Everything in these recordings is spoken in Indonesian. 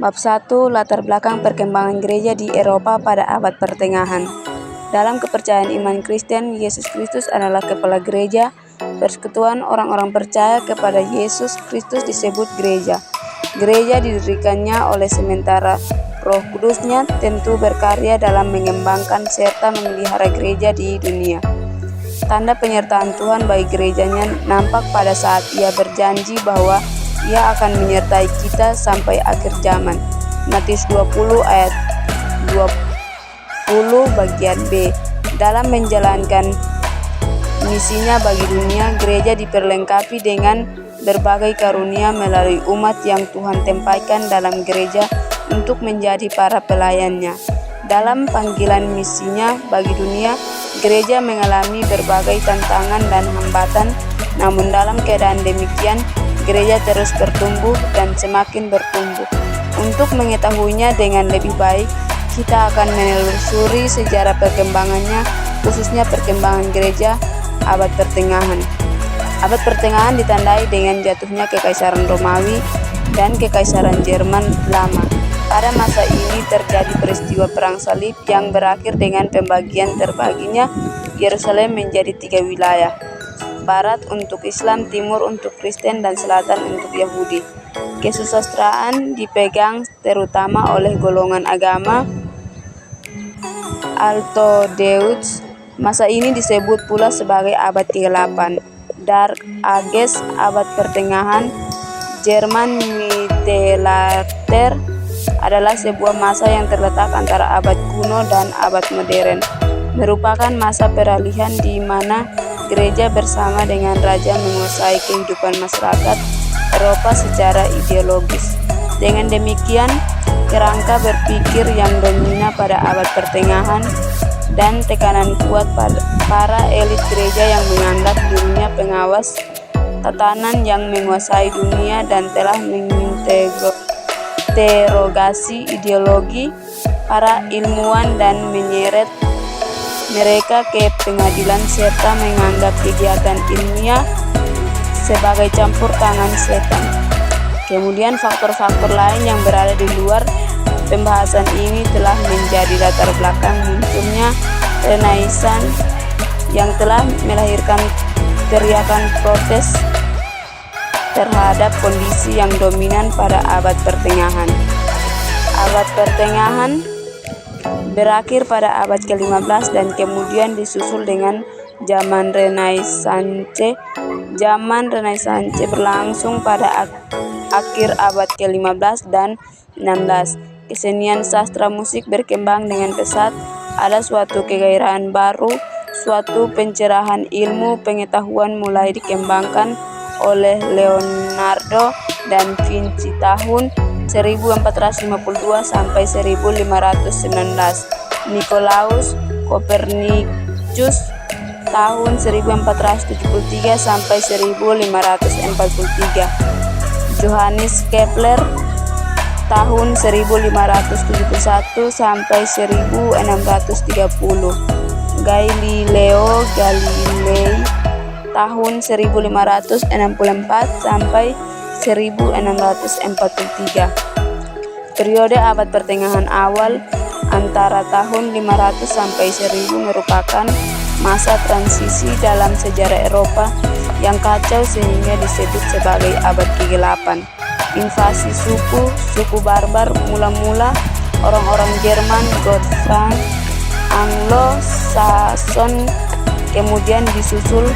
Bab 1. Latar belakang perkembangan gereja di Eropa pada abad pertengahan. Dalam kepercayaan iman Kristen, Yesus Kristus adalah kepala gereja. Persekutuan orang-orang percaya kepada Yesus Kristus disebut gereja. Gereja didirikannya oleh sementara Roh Kudusnya tentu berkarya dalam mengembangkan serta memelihara gereja di dunia. Tanda penyertaan Tuhan bagi gerejanya nampak pada saat Ia berjanji bahwa Ia akan menyertai kita sampai akhir zaman. Matius 20 ayat 20 bagian B. Dalam menjalankan misinya bagi dunia, gereja diperlengkapi dengan berbagai karunia melalui umat yang Tuhan tempatkan dalam gereja untuk menjadi para pelayannya. Dalam panggilan misinya bagi dunia, gereja mengalami berbagai tantangan dan hambatan, namun dalam keadaan demikian, gereja terus bertumbuh dan semakin bertumbuh. Untuk mengetahuinya dengan lebih baik, kita akan menelusuri sejarah perkembangannya, khususnya perkembangan gereja abad pertengahan. Abad pertengahan ditandai dengan jatuhnya Kekaisaran Romawi dan Kekaisaran Jerman Lama. Pada masa ini terjadi peristiwa Perang Salib yang berakhir dengan pembagian terbaginya Yerusalem menjadi 3 wilayah. Barat untuk Islam, timur untuk Kristen, dan selatan untuk Yahudi. Kesusastraan dipegang terutama oleh golongan agama Orthodoks. Masa ini disebut pula sebagai abad ke-8. Dark Ages, abad pertengahan, Jerman Mittelalter, adalah sebuah masa yang terletak antara abad kuno dan abad modern. Merupakan masa peralihan di mana gereja bersama dengan raja menguasai kehidupan masyarakat Eropa secara ideologis. Dengan demikian, kerangka berpikir yang dominan pada abad pertengahan dan tekanan kuat pada para elit gereja yang menganggap dirinya pengawas tatanan yang menguasai dunia dan telah menginterogasi ideologi para ilmuwan dan menyeret mereka ke pengadilan serta menganggap kegiatan ilmiah sebagai campur tangan setan. Kemudian faktor-faktor lain yang berada di luar pembahasan ini telah menjadi latar belakang munculnya Renaissance yang telah melahirkan teriakan protes terhadap kondisi yang dominan pada abad pertengahan. Abad pertengahan berakhir pada abad ke-15 dan kemudian disusul dengan zaman Renaissance. Zaman Renaissance berlangsung pada akhir abad ke-15 dan 16. Kesenian sastra musik berkembang dengan pesat. Ada suatu kegairahan baru, suatu pencerahan ilmu pengetahuan mulai dikembangkan oleh Leonardo da Vinci tahun 1452 sampai 1519, Nikolaus Kopernikus tahun 1473 sampai 1543, Johannes Kepler tahun 1571 sampai 1630, Galileo Galilei tahun 1564 sampai 1643. Periode abad pertengahan awal antara tahun 500 sampai 1000 merupakan masa transisi dalam sejarah Eropa yang kacau sehingga disebut sebagai abad ke-8. Invasi suku barbar mula-mula orang-orang Jerman, Gothland, Anglo-Saxon, kemudian disusul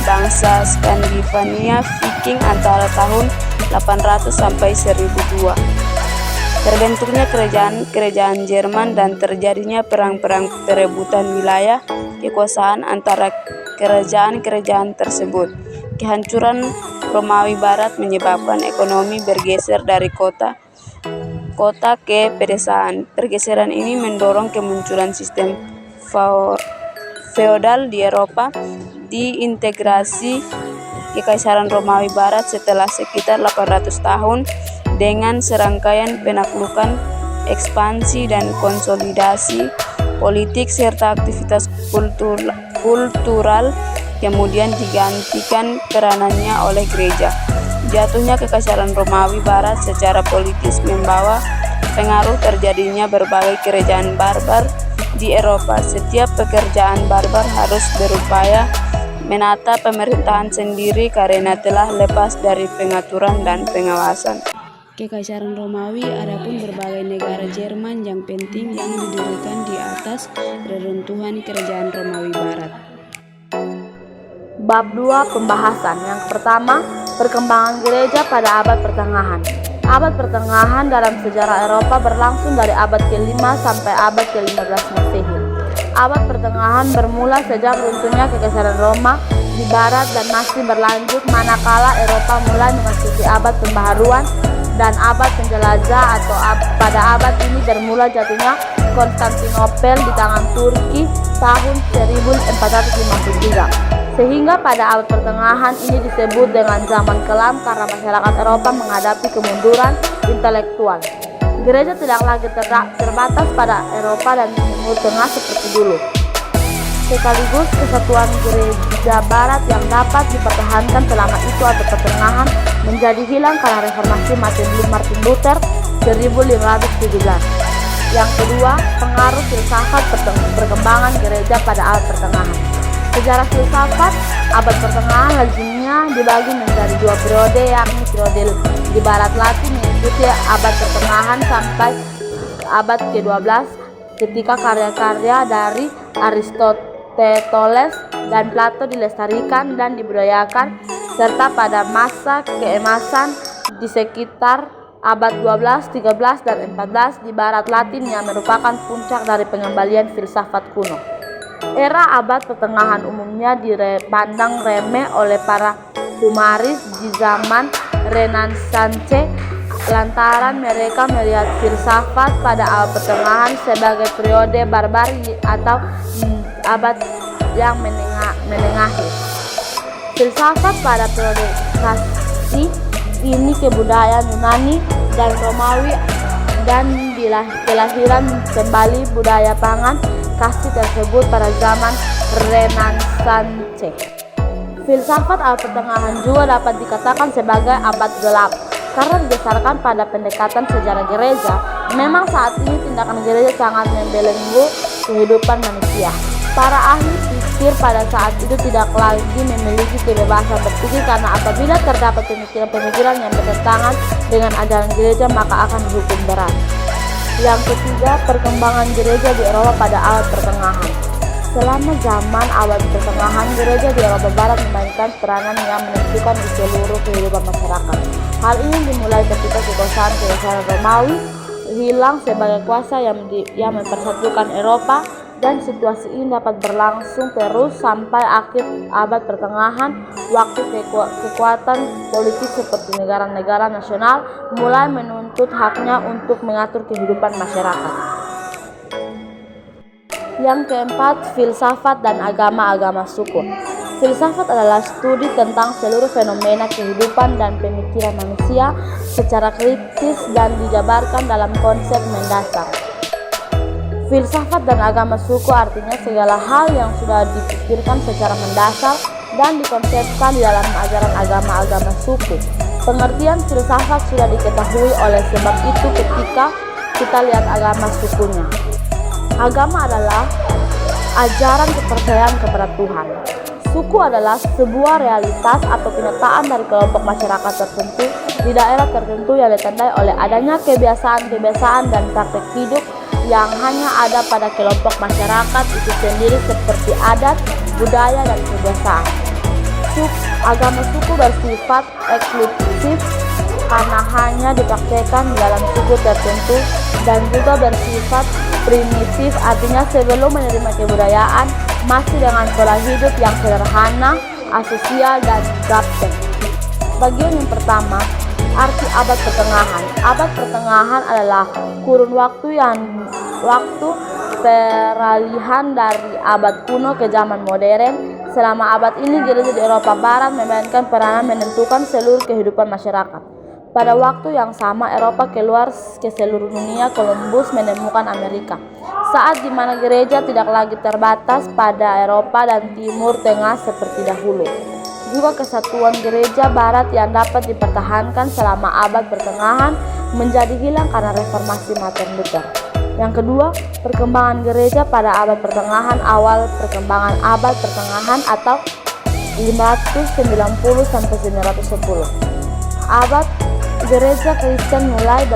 bangsa Skandinavia Viking antara tahun 800 sampai 1002. Terbentuknya kerajaan Jerman dan terjadinya perang-perang perebutan wilayah kekuasaan antara kerajaan-kerajaan tersebut. Kehancuran Romawi Barat menyebabkan ekonomi bergeser dari kota ke pedesaan. Pergeseran ini mendorong kemunculan sistem feodal di Eropa. Diintegrasi Kekaisaran Romawi Barat setelah sekitar 800 tahun dengan serangkaian penaklukan, ekspansi dan konsolidasi politik serta aktivitas kultural, kemudian digantikan peranannya oleh gereja. Jatuhnya Kekaisaran Romawi Barat secara politis membawa terpengaruh terjadinya berbagai kerajaan barbar di Eropa. Setiap pekerjaan barbar harus berupaya menata pemerintahan sendiri karena telah lepas dari pengaturan dan pengawasan Kekaisaran Romawi. Adapun berbagai negara Jerman yang penting yang didirikan di atas reruntuhan kerajaan Romawi Barat. Bab 2 pembahasan. Yang pertama, perkembangan gereja pada abad pertengahan. Abad pertengahan dalam sejarah Eropa berlangsung dari abad ke-5 sampai abad ke-15 Masehi. Abad pertengahan bermula sejak runtuhnya Kekaisaran Roma di barat dan masih berlanjut manakala Eropa mulai memasuki abad pembaharuan dan abad penjelajah atau pada abad ini bermula jatuhnya Konstantinopel di tangan Turki tahun 1453. Sehingga pada abad pertengahan ini disebut dengan zaman kelam karena masyarakat Eropa menghadapi kemunduran intelektual. Gereja tidak lagi terbatas pada Eropa dan Timur Tengah seperti dulu. Sekaligus kesatuan gereja barat yang dapat dipertahankan selama itu abad pertengahan menjadi hilang karena reformasi Martin Luther 1517. Yang kedua, pengaruh filsafat perkembangan gereja pada abad pertengahan. Sejarah filsafat abad pertengahan lazimnya dibagi menjadi dua periode, yakni periode di barat Latin mengikuti abad pertengahan sampai abad ke-12 ketika karya-karya dari Aristoteles dan Plato dilestarikan dan dibudayakan, serta pada masa keemasan di sekitar abad 12, 13, dan 14 di barat Latin yang merupakan puncak dari pengembalian filsafat kuno. Era abad pertengahan umumnya dipandang remeh oleh para humanis di zaman Renaissance lantaran mereka melihat filsafat pada abad pertengahan sebagai periode barbari atau abad yang menengahi. Filsafat pada periode klasik ini kebudayaan Yunani dan Romawi dan kelahiran kembali budaya pangan kasih tersebut pada zaman Renaissance. Filsafat abad pertengahan juga dapat dikatakan sebagai abad gelap karena didasarkan pada pendekatan sejarah gereja. Memang saat ini tindakan gereja sangat membelenggu kehidupan manusia. Para ahli pikir pada saat itu tidak lagi memiliki kebebasan berpikir karena apabila terdapat pemikiran-pemikiran yang bertentangan dengan ajaran gereja maka akan dihukum berat. Yang ketiga, perkembangan gereja di Eropa pada abad pertengahan. Selama zaman abad pertengahan, gereja di Eropa Barat memainkan peranan yang menentukan di seluruh kehidupan masyarakat. Hal ini dimulai ketika kekuasaan Kekaisaran Romawi hilang sebagai kuasa yang mempersatukan Eropa, dan situasi ini dapat berlangsung terus sampai akhir abad pertengahan, waktu kekuatan politik seperti negara-negara nasional mulai menuntut haknya untuk mengatur kehidupan masyarakat. Yang keempat, filsafat dan agama suku. Filsafat adalah studi tentang seluruh fenomena kehidupan dan pemikiran manusia secara kritis dan dijabarkan dalam konsep mendasar. Filsafat dan agama suku artinya segala hal yang sudah dipikirkan secara mendasar dan dikonsepkan di dalam ajaran agama suku. Pengertian filsafat sudah diketahui, oleh sebab itu ketika kita lihat agama sukunya. Agama adalah ajaran kepercayaan kepada Tuhan. Suku adalah sebuah realitas atau kenyataan dari kelompok masyarakat tertentu di daerah tertentu yang ditandai oleh adanya kebiasaan-kebiasaan dan praktek hidup yang hanya ada pada kelompok masyarakat itu sendiri seperti adat, budaya, dan kebiasaan. Agama suku bersifat eksklusif karena hanya dipraktekkan di dalam suku tertentu dan juga bersifat primitif, artinya sebelum menerima kebudayaan masih dengan pola hidup yang sederhana, asosial, dan gaptek. Bagian yang pertama, arti abad pertengahan. Abad pertengahan adalah kurun waktu peralihan dari abad kuno ke zaman modern. Selama abad ini gereja di Eropa Barat memainkan peranan menentukan seluruh kehidupan masyarakat. Pada waktu yang sama Eropa keluar ke seluruh dunia, Columbus menemukan Amerika. Saat di mana gereja tidak lagi terbatas pada Eropa dan Timur Tengah seperti dahulu. Juga kesatuan gereja barat yang dapat dipertahankan selama abad pertengahan menjadi hilang karena reformasi Martin Luther. Yang kedua, perkembangan gereja pada abad pertengahan. Awal perkembangan abad pertengahan atau 590 sampai 910. Abad gereja Kristen mulai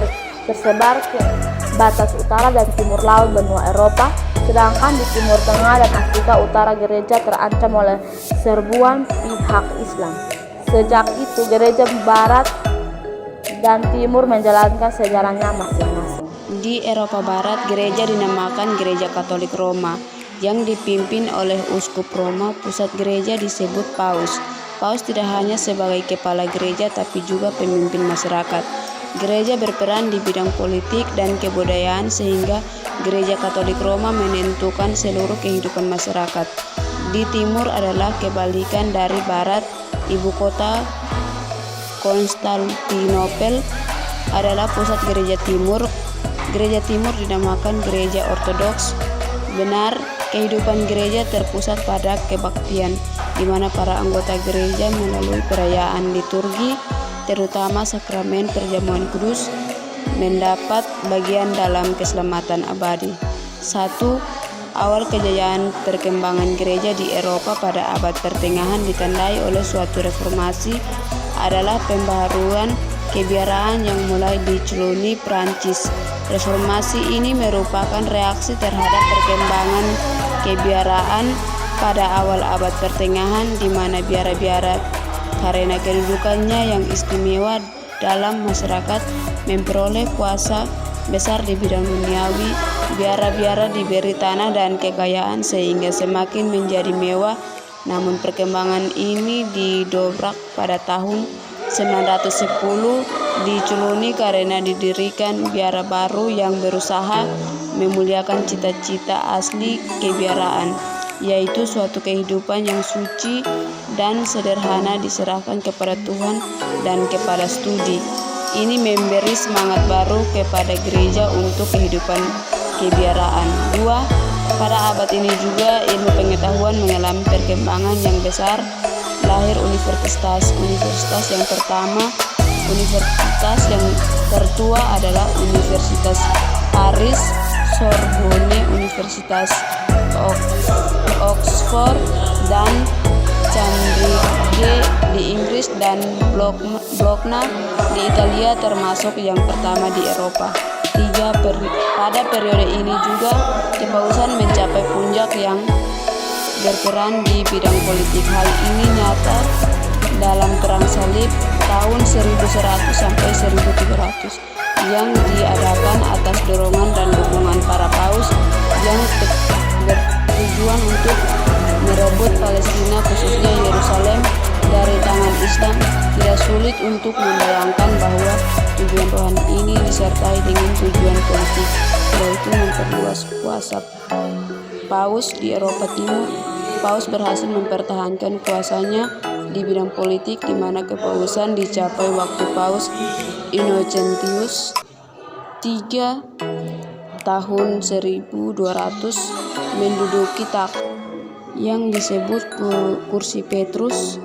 tersebar ke batas utara dan timur laut benua Eropa, sedangkan di Timur Tengah dan Afrika Utara gereja terancam oleh serbuan pihak Islam. Sejak itu gereja Barat dan Timur menjalankan sejarahnya masing-masing. Di Eropa Barat, gereja dinamakan Gereja Katolik Roma yang dipimpin oleh Uskup Roma. Pusat gereja disebut Paus. Paus tidak hanya sebagai kepala gereja tapi juga pemimpin masyarakat. Gereja berperan di bidang politik dan kebudayaan sehingga Gereja Katolik Roma menentukan seluruh kehidupan masyarakat. Di timur adalah kebalikan dari barat. Ibu kota Konstantinopel adalah pusat gereja timur. Gereja timur dinamakan Gereja Ortodoks. Benar, kehidupan gereja terpusat pada kebaktian, di mana para anggota gereja melalui perayaan liturgi, terutama sakramen perjamuan kudus, mendapat bagian dalam keselamatan abadi. 1. Awal kejayaan perkembangan gereja di Eropa pada abad pertengahan ditandai oleh suatu reformasi adalah pembaharuan kebiaraan yang mulai diceluni Prancis. Reformasi ini merupakan reaksi terhadap perkembangan kebiaraan pada awal abad pertengahan, di mana biara-biara karena kedudukannya yang istimewa dalam masyarakat memperoleh kuasa besar di bidang duniawi. Biara-biara diberi tanah dan kekayaan sehingga semakin menjadi mewah. Namun perkembangan ini didobrak pada tahun 910 diculuni karena didirikan biara baru yang berusaha memuliakan cita-cita asli kebiaraan, yaitu suatu kehidupan yang suci dan sederhana diserahkan kepada Tuhan dan kepada studi. Ini memberi semangat baru kepada gereja untuk kehidupan kebiaraan. 2. Pada abad ini juga ilmu pengetahuan mengalami perkembangan yang besar. Lahir universitas yang pertama. Universitas yang tertua adalah Universitas Paris, Sorbonne, Universitas Oxford, dan Cambridge di Inggris, dan Bologna di Italia termasuk yang pertama di Eropa. 3. Pada periode ini juga kepausan mencapai puncak yang berperan di bidang politik. Hal ini nyata dalam Perang Salib tahun 1100 sampai 1300 yang diadakan atas dorongan dan dukungan para paus yang bertujuan untuk merebut Palestina, khususnya Yerusalem, dari tangan Islam. Tidak sulit untuk membayangkan bahwa tujuan rohani ini disertai dengan tujuan politik, yaitu memperluas kuasa paus di Eropa Timur. Paus berhasil mempertahankan kuasanya di bidang politik, di mana kepausan dicapai waktu Paus Innocentius III tahun 1200 menduduki takhta yang disebut kursi Petrus,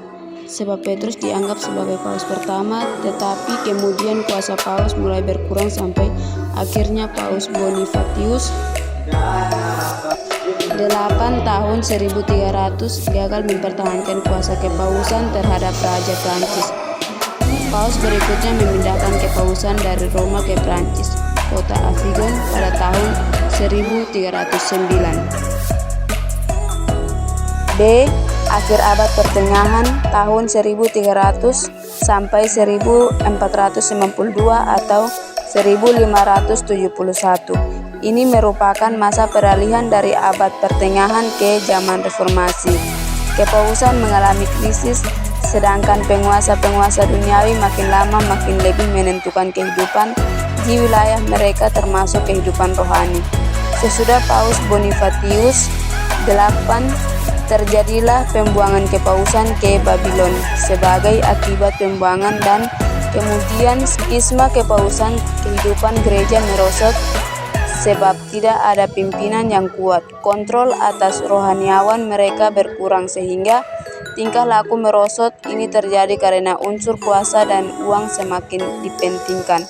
sebab Petrus dianggap sebagai paus pertama, tetapi kemudian kuasa paus mulai berkurang sampai akhirnya Paus Bonifacius 8 tahun 1300 gagal mempertahankan kuasa kepausan terhadap Raja Prancis. Paus berikutnya memindahkan kepausan dari Roma ke Prancis, kota Avignon, pada tahun 1309. B. Akhir abad pertengahan tahun 1300 sampai 1492 atau 1571. Ini merupakan masa peralihan dari abad pertengahan ke zaman reformasi. Kepausan mengalami krisis, sedangkan penguasa-penguasa duniawi makin lama makin lebih menentukan kehidupan di wilayah mereka, termasuk kehidupan rohani. Sesudah Paus Bonifacius 8, terjadilah pembuangan kepausan ke Babylon sebagai akibat pembuangan, dan kemudian skisma kepausan. Kehidupan gereja merosot sebab tidak ada pimpinan yang kuat. Kontrol atas rohaniawan mereka berkurang sehingga tingkah laku merosot. Ini terjadi karena unsur kuasa dan uang semakin dipentingkan.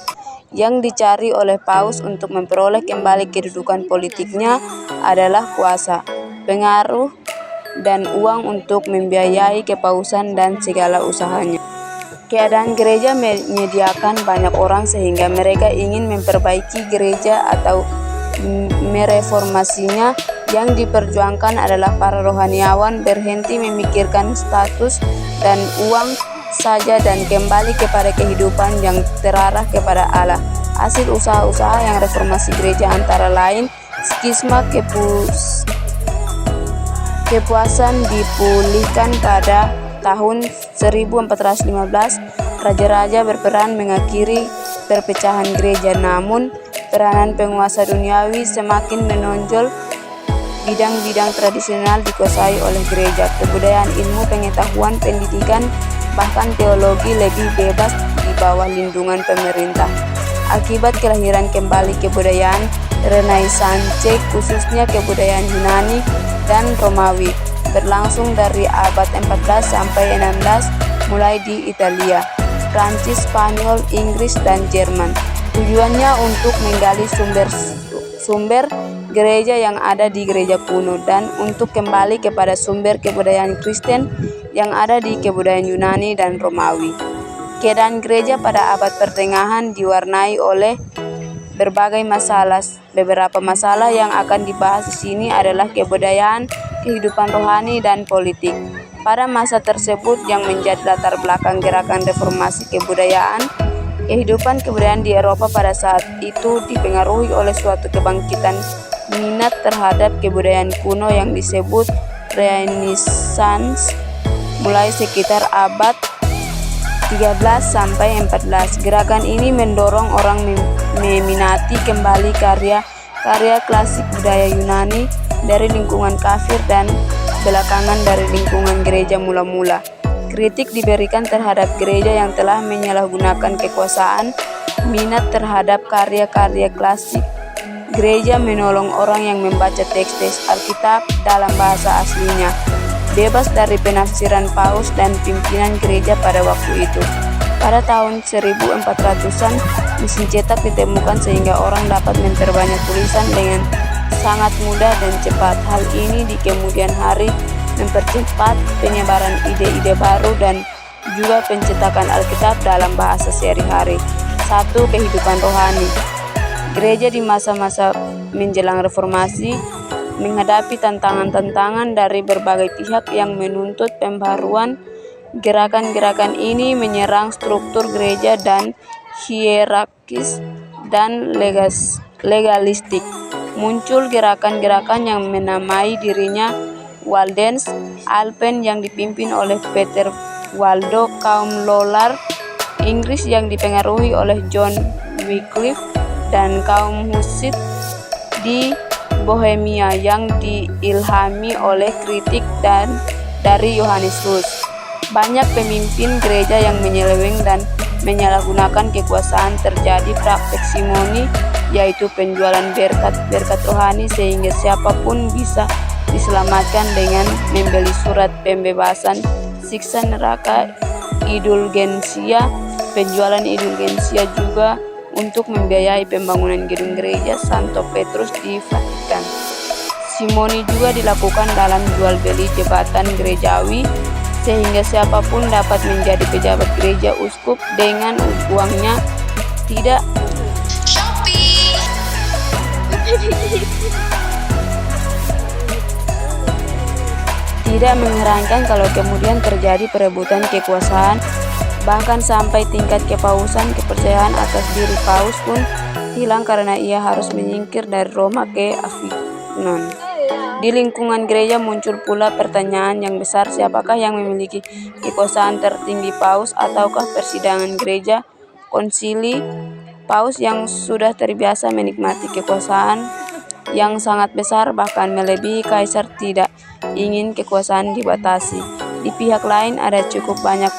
Yang dicari oleh Paus untuk memperoleh kembali kedudukan politiknya adalah kuasa, pengaruh, dan uang untuk membiayai kepausan dan segala usahanya. Keadaan gereja menyediakan banyak orang sehingga mereka ingin memperbaiki gereja atau mereformasinya. Yang diperjuangkan adalah para rohaniawan berhenti memikirkan status dan uang saja dan kembali kepada kehidupan yang terarah kepada Allah. Hasil usaha-usaha yang reformasi gereja antara lain skisma kepuasan dipulihkan pada tahun 1415. Raja-raja berperan mengakhiri perpecahan gereja, namun peranan penguasa duniawi semakin menonjol. Bidang-bidang tradisional dikuasai oleh gereja. Kebudayaan, ilmu pengetahuan, pendidikan, bahkan teologi lebih bebas di bawah lindungan pemerintah. Akibat kelahiran kembali kebudayaan Renaissance, khususnya kebudayaan Yunani dan Romawi, berlangsung dari abad 14 sampai 16, mulai di Italia, Prancis, Spanyol, Inggris, dan Jerman. Tujuannya untuk menggali sumber gereja yang ada di gereja kuno dan untuk kembali kepada sumber kebudayaan Kristen yang ada di kebudayaan Yunani dan Romawi. Keadaan gereja pada abad pertengahan diwarnai oleh berbagai masalah. Beberapa masalah yang akan dibahas di sini adalah kebudayaan, kehidupan rohani, dan politik. Pada masa tersebut yang menjadi latar belakang gerakan reformasi kebudayaan, kehidupan kebudayaan di Eropa pada saat itu dipengaruhi oleh suatu kebangkitan minat terhadap kebudayaan kuno yang disebut Renaissance mulai sekitar abad 13 sampai 14. Gerakan ini mendorong orang meminati kembali karya klasik budaya Yunani dari lingkungan kafir dan belakangan dari lingkungan gereja mula-mula. Kritik diberikan terhadap gereja yang telah menyalahgunakan kekuasaan. Minat terhadap karya-karya klasik gereja menolong orang yang membaca teks-teks Alkitab dalam bahasa aslinya, bebas dari penafsiran paus dan pimpinan gereja pada waktu itu. Pada tahun 1400-an, mesin cetak ditemukan sehingga orang dapat memperbanyak tulisan dengan sangat mudah dan cepat. Hal ini di kemudian hari mempercepat penyebaran ide-ide baru dan juga pencetakan Alkitab dalam bahasa sehari-hari. 1. Kehidupan rohani. Gereja di masa-masa menjelang reformasi menghadapi tantangan-tantangan dari berbagai pihak yang menuntut pembaruan. Gerakan-gerakan ini menyerang struktur gereja dan hierarkis dan legalistik. Muncul gerakan-gerakan yang menamai dirinya Waldense Alpen yang dipimpin oleh Peter Waldo, kaum Lollard Inggris yang dipengaruhi oleh John Wycliffe, dan kaum Hussite di Bohemia yang diilhami oleh kritik dari Yohanes Hus. Banyak pemimpin gereja yang menyeleweng dan menyalahgunakan kekuasaan. Terjadi praktek simoni, yaitu penjualan berkat rohani sehingga siapapun bisa diselamatkan dengan membeli surat pembebasan siksa neraka. Indulgensia, penjualan indulgensia juga untuk membiayai pembangunan gedung gereja Santo Petrus di Vatikan. Simoni juga dilakukan dalam jual beli jabatan gerejawi sehingga siapapun dapat menjadi pejabat gereja uskup dengan uangnya. Tidak mengherankan kalau kemudian terjadi perebutan kekuasaan, bahkan sampai tingkat kepausan. Kepercayaan atas diri paus pun hilang karena ia harus menyingkir dari Roma ke Avignon. Di lingkungan gereja muncul pula pertanyaan yang besar, siapakah yang memiliki kekuasaan tertinggi, paus ataukah persidangan gereja? Konsili paus yang sudah terbiasa menikmati kekuasaan yang sangat besar, bahkan melebihi kaisar, tidak ingin kekuasaan dibatasi. Di pihak lain ada cukup banyak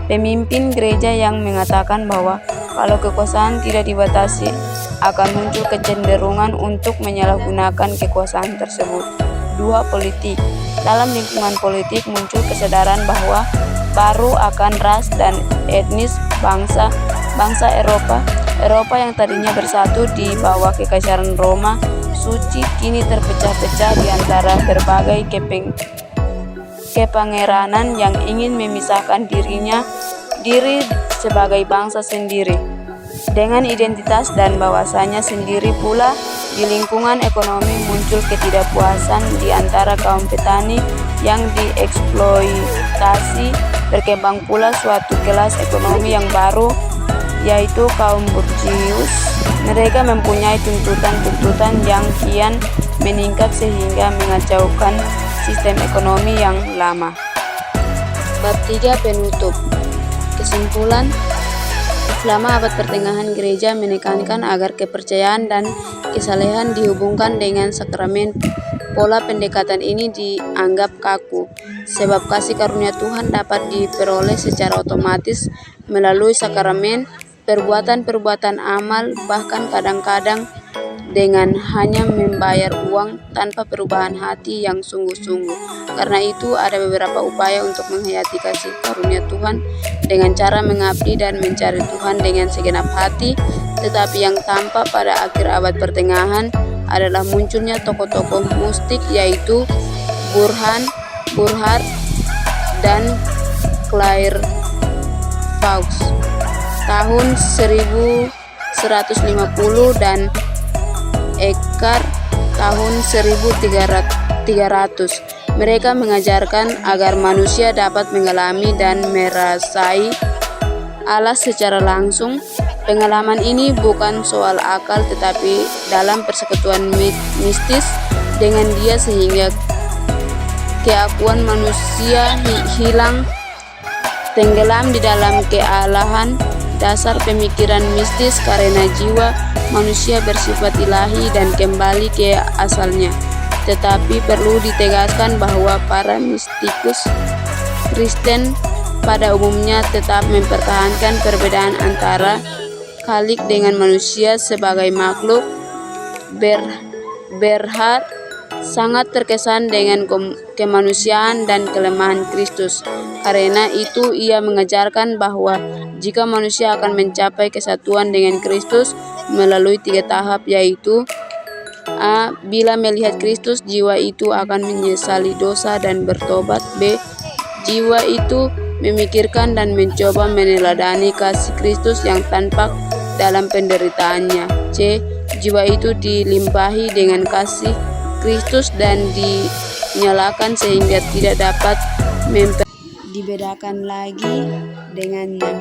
pemimpin gereja yang mengatakan bahwa kalau kekuasaan tidak dibatasi, akan muncul kecenderungan untuk menyalahgunakan kekuasaan tersebut. 2. Politik. Dalam lingkungan politik muncul kesadaran bahwa baru akan ras dan etnis bangsa bangsa Eropa yang tadinya bersatu di bawah kekaisaran Roma Suci kini terpecah-pecah di antara berbagai kepangeranan yang ingin memisahkan diri sebagai bangsa sendiri dengan identitas dan bahasanya sendiri. Pula di lingkungan ekonomi muncul ketidakpuasan di antara kaum petani yang dieksploitasi. Berkembang pula suatu kelas ekonomi yang baru, yaitu kaum burjuis. Mereka mempunyai tuntutan-tuntutan yang kian meningkat sehingga mengacaukan sistem ekonomi yang lama. Bab 3 penutup. Kesimpulan, selama abad pertengahan gereja menekankan agar kepercayaan dan kesalehan dihubungkan dengan sakramen. Pola pendekatan ini dianggap kaku, sebab kasih karunia Tuhan dapat diperoleh secara otomatis melalui sakramen, perbuatan-perbuatan amal, bahkan kadang-kadang dengan hanya membayar uang tanpa perubahan hati yang sungguh-sungguh. Karena itu ada beberapa upaya untuk menghayati kasih karunia Tuhan dengan cara mengabdi dan mencari Tuhan dengan segenap hati. Tetapi yang tampak pada akhir abad pertengahan adalah munculnya tokoh-tokoh mistik, yaitu Burhard dan Claire Vaux tahun 1150 dan Eckhart tahun 1300. Mereka mengajarkan agar manusia dapat mengalami dan merasai Allah secara langsung. Pengalaman ini bukan soal akal tetapi dalam persekutuan mistis dengan Dia, sehingga keakuan manusia hilang, tenggelam di dalam kealahan. Dasar pemikiran mistis karena jiwa manusia bersifat ilahi dan kembali ke asalnya. Tetapi perlu ditegaskan bahwa para mistikus Kristen pada umumnya tetap mempertahankan perbedaan antara Khalik dengan manusia sebagai makhluk. Berhard sangat terkesan dengan kemanusiaan dan kelemahan Kristus. Karena itu ia mengajarkan bahwa jika manusia akan mencapai kesatuan dengan Kristus melalui 3 tahap, yaitu A. Bila melihat Kristus, jiwa itu akan menyesali dosa dan bertobat. B. Jiwa itu memikirkan dan mencoba meneladani kasih Kristus yang tampak dalam penderitaannya. C. Jiwa itu dilimpahi dengan kasih Kristus dan dinyalakan sehingga tidak dapat dibedakan lagi dengannya.